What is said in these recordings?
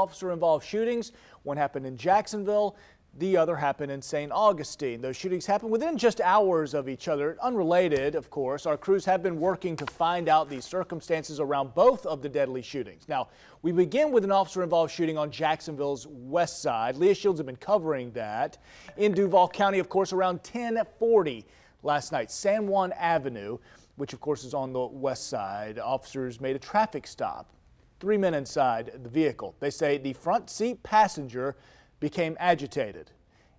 Officer-involved shootings. One happened in Jacksonville. The other happened in St. Augustine. Those shootings happened within just hours of each other. Unrelated, of course. Our crews have been working to find out the circumstances around both of the deadly shootings. Now, we begin with an officer-involved shooting on Jacksonville's west side. Leah Shields have been covering that. In Duval County, of course, around 10:40 last night, San Juan Avenue, which of course is on the west side. Officers made a traffic stop. 3 men inside the vehicle. They say the front seat passenger became agitated.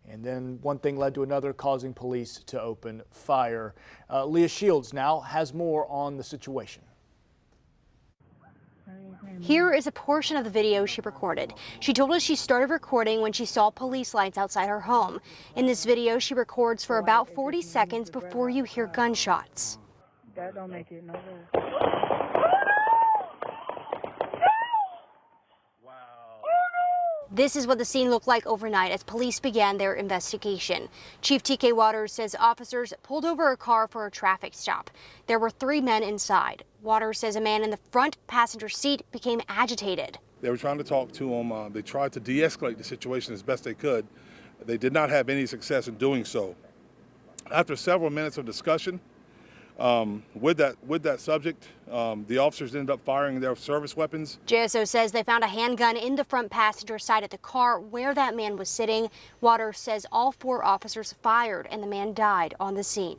And then one thing led to another, causing police to open fire. Leah Shields now has more on the situation. Here is a portion of the video she recorded. She told us she started recording when she saw police lights outside her home. In this video, she records for about 40 seconds before you hear gunshots. That don't make it no good. This is what the scene looked like overnight as police began their investigation. Chief TK Waters says officers pulled over a car for a traffic stop. There were 3 men inside. Waters says a man in the front passenger seat became agitated. They were trying to talk to him. They tried to de-escalate the situation as best they could. They did not have any success in doing so. After several minutes of discussion with that subject, the officers ended up firing their service weapons. JSO says they found a handgun in the front passenger side of the car where that man was sitting. Waters says all 4 officers fired and the man died on the scene.